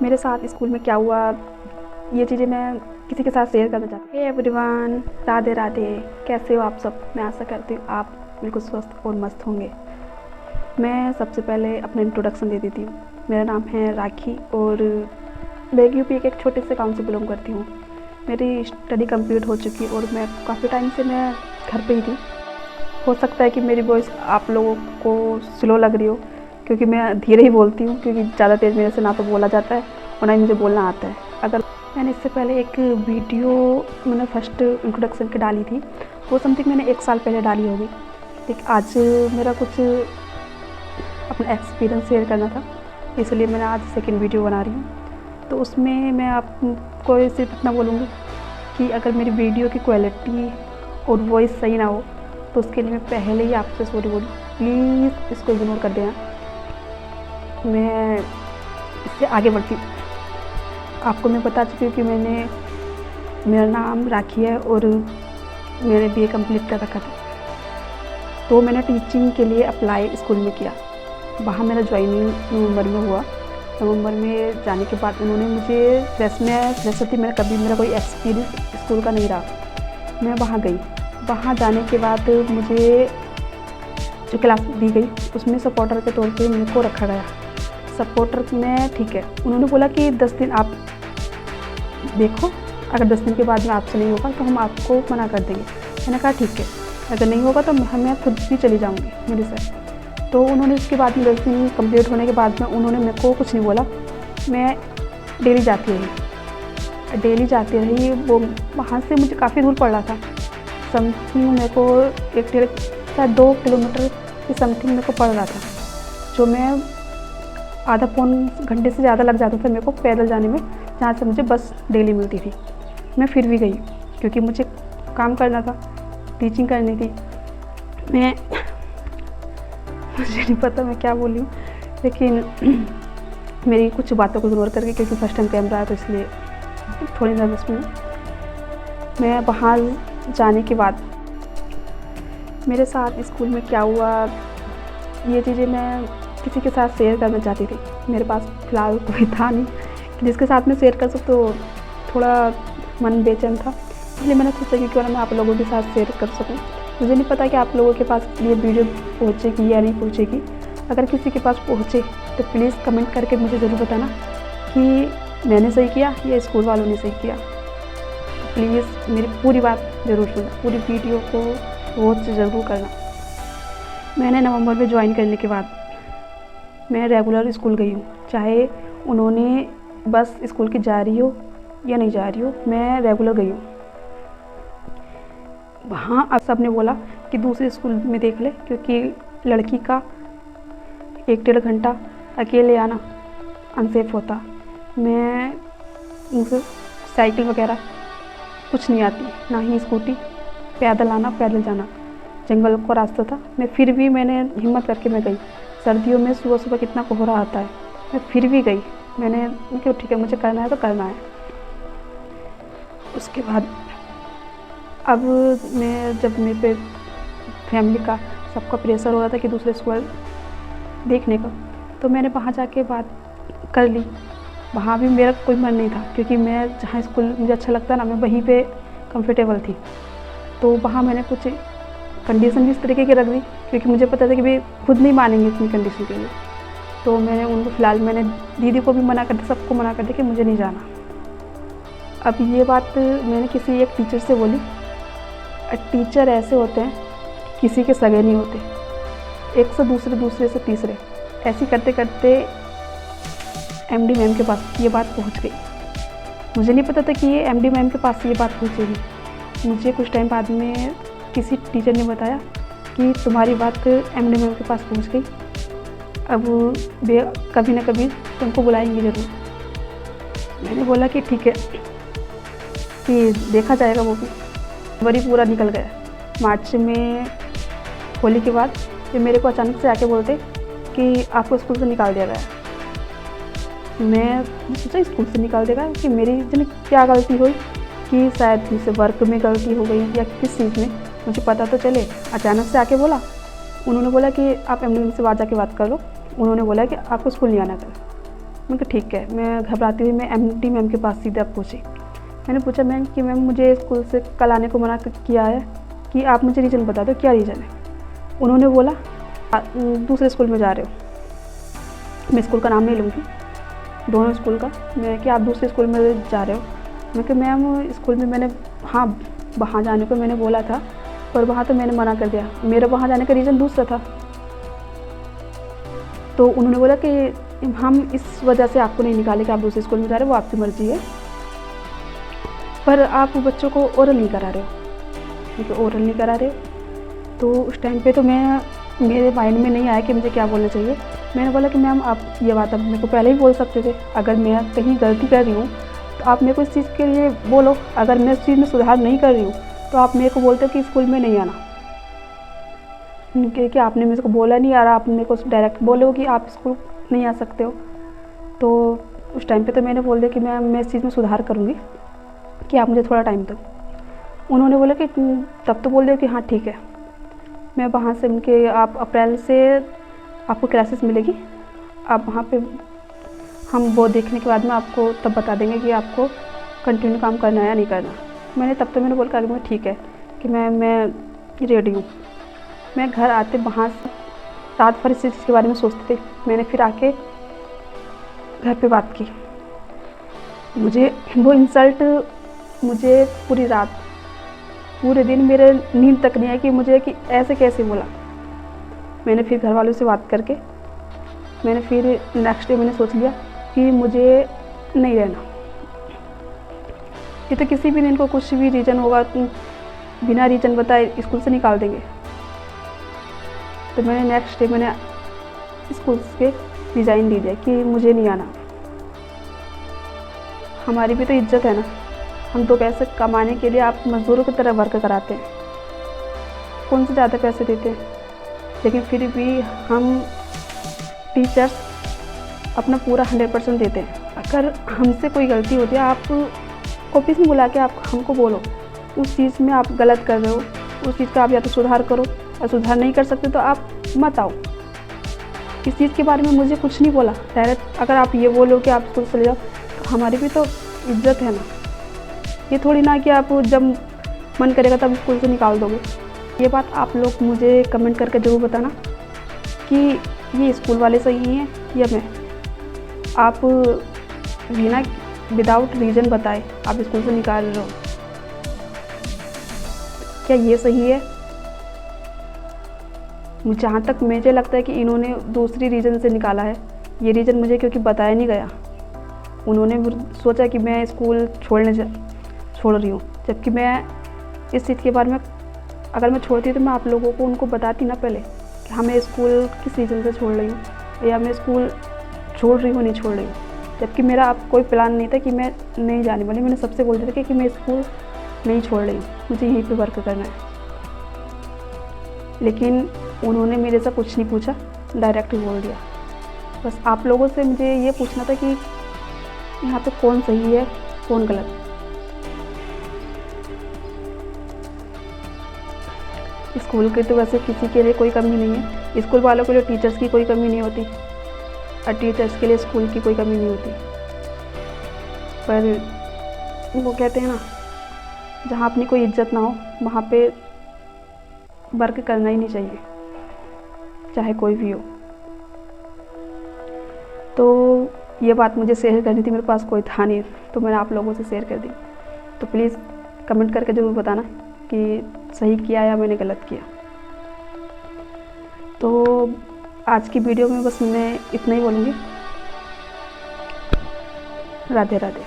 मेरे साथ स्कूल में क्या हुआ, ये चीज़ें मैं किसी के साथ शेयर करना चाहती हूँ। Hey everyone, Radhe Radhe. कैसे हो आप सब? मैं आशा करती हूँ आप बिल्कुल स्वस्थ और मस्त होंगे। मैं सबसे पहले अपना इंट्रोडक्शन दे देती हूँ। मेरा नाम है राखी और मैं यूपी के एक छोटे से गाँव से बिलोंग करती हूँ। मेरी स्टडी कंप्लीट हो चुकी और मैं काफ़ी टाइम से मैं घर पे ही थी। हो सकता है कि मेरी वॉइस आप लोगों को स्लो लग रही हो, क्योंकि मैं धीरे ही बोलती हूँ, क्योंकि ज़्यादा तेज़ मेरे से ना तो बोला जाता है और ना ही मुझे बोलना आता है। अगर मैंने इससे पहले एक वीडियो मैंने फर्स्ट इंट्रोडक्शन की डाली थी, वो समथिंग मैंने 1 साल पहले डाली होगी। लेकिन आज मेरा कुछ अपना एक्सपीरियंस शेयर करना था, इसलिए मैंने आज सेकंड वीडियो बना रही हूँ। तो उसमें मैं आपको सिर्फ इतना बोलूँगी कि अगर मेरी वीडियो की क्वालिटी और वॉइस सही ना हो तो उसके लिए मैं पहले ही आपसे सॉरी बोलूँ। प्लीज़ इसको इग्नोर कर देना। मैं इससे आगे बढ़ती हूँ। आपको मैं बता चुकी हूँ कि मेरा नाम राखी है और मैंने BA कंप्लीट कर रखा था। तो मैंने टीचिंग के लिए अप्लाई स्कूल में किया। वहाँ मेरा ज्वाइनिंग नवंबर में हुआ। नवंबर में जाने के बाद उन्होंने मुझे, वैसे थी मेरा कभी मेरा कोई एक्सपीरियंस स्कूल का नहीं रहा। मैं वहाँ गई। वहाँ जाने के बाद मुझे जो क्लास दी गई उसमें सपोर्टर के तौर पे मेरे को रखा गया। सपोर्टर में ठीक है, उन्होंने बोला कि 10 दिन आप देखो, अगर 10 दिन के बाद में आपसे नहीं होगा तो हम आपको मना कर देंगे। मैंने कहा ठीक है, अगर नहीं होगा तो मैं खुद भी चली जाऊँगी मेरे से। तो उन्होंने उसके बाद में 10 दिन कंप्लीट होने के बाद में उन्होंने मेरे को कुछ नहीं बोला। मैं डेली जाती रही। वो वहाँ से मुझे काफ़ी दूर पड़ रहा था। समथिंग मेरे को 2 किलोमीटर की समथिंग मेरे को पड़ रहा था, जो मैं आधा पौन घंटे से ज़्यादा लग जाता था मेरे को पैदल जाने में, जहाँ से मुझे बस डेली मिलती थी। मैं फिर भी गई क्योंकि मुझे काम करना था, टीचिंग करनी थी। मुझे नहीं पता मैं क्या बोली हूँ, लेकिन मेरी कुछ बातों को इग्नोर करके, क्योंकि फर्स्ट टाइम कैमरा है तो इसलिए थोड़ी नर्वस में। मैं वहाँ जाने के बाद मेरे साथ स्कूल में क्या हुआ, ये चीज़ें मैं किसी के साथ शेयर करना चाहती थी। मेरे पास फ़िलहाल कोई था नहीं जिसके साथ मैं शेयर कर सकूँ, तो थोड़ा मन बेचैन था, इसलिए मैंने सोचा कि क्यों ना मैं आप लोगों के साथ शेयर कर सकूँ। मुझे नहीं पता कि आप लोगों के पास ये वीडियो पहुँचेगी या नहीं पहुँचेगी। अगर किसी के पास पहुँचे तो प्लीज़ कमेंट करके मुझे ज़रूर बताना कि मैंने सही किया या स्कूल वालों ने सही किया। प्लीज़ मेरी पूरी बात ज़रूर सुनना, पूरी वीडियो को वॉच ज़रूर करना। मैंने नवंबर में ज्वाइन करने के बाद मैं रेगुलर स्कूल गई हूँ, चाहे उन्होंने बस स्कूल की जा रही हो या नहीं जा रही हो, मैं रेगुलर गई हूँ। वहाँ अब सब ने बोला कि दूसरे स्कूल में देख ले, क्योंकि लड़की का 1-1.5 घंटा अकेले आना अनसेफ होता। मैं मुझे साइकिल वगैरह कुछ नहीं आती, ना ही स्कूटी, पैदल आना पैदल जाना, जंगल का रास्ता था। मैंने हिम्मत करके मैं गई। सर्दियों में सुबह सुबह कितना कोहरा आता है, मैं फिर भी गई। मैंने क्यों, ठीक है मुझे करना है तो करना है। उसके बाद अब जब मेरे पे फैमिली का सबका प्रेशर हो रहा था कि दूसरे स्कूल देखने का, तो मैंने वहाँ जाके बात कर ली। वहाँ भी मेरा कोई मन नहीं था, क्योंकि मैं जहाँ स्कूल मुझे अच्छा लगता ना, मैं वहीं पे कंफर्टेबल थी। तो वहाँ मैंने कुछ कंडीशन भी इस तरीके की रख दी, क्योंकि मुझे पता था कि वे खुद नहीं मानेंगे इतनी कंडीशन के लिए। तो मैंने उनको फ़िलहाल मैंने दीदी को भी मना कर दिया, सबको मना कर दिया कि मुझे नहीं जाना। अब ये बात मैंने किसी एक टीचर से बोली। टीचर ऐसे होते हैं, किसी के सगे नहीं होते, एक से दूसरे, दूसरे से तीसरे, ऐसे करते करते MD मैम के पास ये बात पहुंच गई। मुझे नहीं पता था कि ये MD मैम के पास ये बात पहुंचेगी। मुझे कुछ टाइम बाद में किसी टीचर ने बताया कि तुम्हारी बात MD मैम के पास पहुंच गई, अब वे कभी ना कभी तुमको बुलाएंगे ज़रूर। मैंने बोला कि ठीक है, कि देखा जाएगा। वो भी फरवरी पूरा निकल गया। मार्च में होली के बाद ये मेरे को अचानक से आके बोलते कि आपको स्कूल से निकाल दिया गया। मैं सोचा स्कूल से निकाल देगा कि मेरी जन क्या गलती हुई, कि शायद मुझसे वर्क में गलती हो गई या किस चीज़ में, मुझे पता तो चले। अचानक से आके बोला, उन्होंने बोला कि आप MD से बात जाके बात कर लो। उन्होंने बोला कि आपको स्कूल नहीं आना कल। मैंने कहा ठीक है। मैं घबराती हुई मैं एमडी मैम के पास सीधा पहुँची। मैंने पूछा मैम कि मैम मुझे स्कूल से कल आने को मना किया है कि आप मुझे रीज़न बता दो, क्या रीज़न है। उन्होंने बोला दूसरे स्कूल में जा रहे हो, मैं स्कूल का नाम नहीं लूँगी, दोनों स्कूल का। मैं कि आप दूसरे स्कूल में जा रहे हो। मैं कि मैम स्कूल में मैंने हाँ वहाँ जाने को मैंने बोला था, पर वहाँ तो मैंने मना कर दिया, मेरा वहाँ जाने का रीज़न दूसरा था। तो उन्होंने बोला कि हम इस वजह से आपको नहीं निकाले कि आप दूसरे स्कूल में जा रहे हो, वो आपकी मर्ज़ी है, पर आप बच्चों को ओरल नहीं करा रहे हो। क्योंकि ओरल नहीं करा रहे हो तो उस टाइम पे तो मेरे माइंड में नहीं आया कि मुझे क्या बोलना चाहिए। मैंने बोला कि मैम आप ये बात अब मेरे को पहले ही बोल सकते थे, अगर मैं कहीं गलती कर रही हूँ तो आप मेरे को इस चीज़ के लिए बोलो, अगर मैं इस चीज़ में सुधार नहीं कर रही हूँ तो आप मेरे को बोलते कि स्कूल में नहीं आना। कि आपने मेरे को बोला नहीं और आप मेरे को डायरेक्ट बोलो कि आप स्कूल नहीं आ सकते हो। तो उस टाइम पे तो मैंने बोल दिया कि मैं इस चीज़ में सुधार करूँगी, कि आप मुझे थोड़ा टाइम दो। उन्होंने बोला कि तब तो बोल दिया कि हाँ ठीक है, मैं वहाँ से उनके आप अप्रैल से आपको क्लासेस मिलेगी, आप वहाँ पे हम वो देखने के बाद में आपको तब बता देंगे कि आपको कंटिन्यू काम करना है या नहीं करना। मैंने बोला कि ठीक है कि मैं रेडी हूँ। मैं घर आते वहाँ से रात भर इस चीज़ के बारे में सोचती थी। मैंने फिर आके घर पे बात की। मुझे वो इंसल्ट मुझे पूरी रात पूरे दिन मेरे नींद तक नहीं आई कि मुझे कि ऐसे कैसे बोला। मैंने फिर घर वालों से बात करके मैंने फिर नेक्स्ट डे मैंने सोच लिया कि मुझे नहीं रहना। ये तो किसी भी दिन को कुछ भी रीज़न होगा तो बिना रीज़न बताए स्कूल से निकाल देंगे। तो मैंने नेक्स्ट डे मैंने स्कूल के रिज़ाइन दे दिया कि मुझे नहीं आना। हमारी भी तो इज्जत है ना, हम दो पैसे कमाने के लिए आप मज़दूरों की तरह वर्क कराते हैं, कौन से ज़्यादा पैसे देते हैं, लेकिन फिर भी हम टीचर्स अपना पूरा 100% देते हैं। अगर हमसे कोई गलती होती है आप ऑफिस में बुला के आप हमको बोलो उस चीज़ में आप गलत कर रहे हो, उस चीज़ का आप या तो सुधार करो, और सुधार नहीं कर सकते तो आप मत आओ। इस चीज़ के बारे में मुझे कुछ नहीं बोला डायरेक्ट। अगर आप ये बोलो कि आप स्कूल चले जाओ तो हमारी भी तो इज्जत है ना। ये थोड़ी ना कि आप जब मन करेगा तब स्कूल से निकाल दोगे। ये बात आप लोग मुझे कमेंट करके ज़रूर बताना कि ये स्कूल वाले सही हैं या मैं। आप बिना विदाउट रीज़न बताए आप स्कूल से निकाल रहे हो, क्या ये सही है? जहाँ तक मुझे लगता है कि इन्होंने दूसरी रीज़न से निकाला है। ये रीज़न मुझे क्योंकि बताया नहीं गया। उन्होंने सोचा कि मैं स्कूल छोड़ रही हूँ, जबकि मैं इस चीज़ के बारे में अगर मैं छोड़ती तो मैं आप लोगों को उनको बताती ना पहले कि हाँ मैं स्कूल किस रीज़न से छोड़ रही हूँ या मैं स्कूल छोड़ रही हूँ नहीं छोड़ रही हूँ। जबकि मेरा अब कोई प्लान नहीं था कि मैं नहीं जाने वाली। मैंने सबसे बोल दिया था कि मैं स्कूल नहीं छोड़ रही हूँ, मुझे यहीं पे वर्क करना है। लेकिन उन्होंने मेरे से कुछ नहीं पूछा, डायरेक्ट बोल दिया। बस आप लोगों से मुझे ये पूछना था कि यहाँ पे कौन सही है कौन गलत। स्कूल के तो वैसे किसी के लिए कोई कमी नहीं है, स्कूल वालों के लिए टीचर्स की कोई कमी नहीं होती और टीचर्स के लिए स्कूल की कोई कमी नहीं होती। पर वो कहते हैं ना, जहाँ अपनी कोई इज्जत ना हो वहाँ पे वर्क करना ही नहीं चाहिए, चाहे कोई भी हो। तो ये बात मुझे शेयर करनी थी, मेरे पास कोई था नहीं तो मैंने आप लोगों से शेयर कर दी। तो प्लीज़ कमेंट करके ज़रूर बताना कि सही किया या मैंने गलत किया। तो आज की वीडियो में बस मैं इतना ही बोलूँगी। राधे राधे।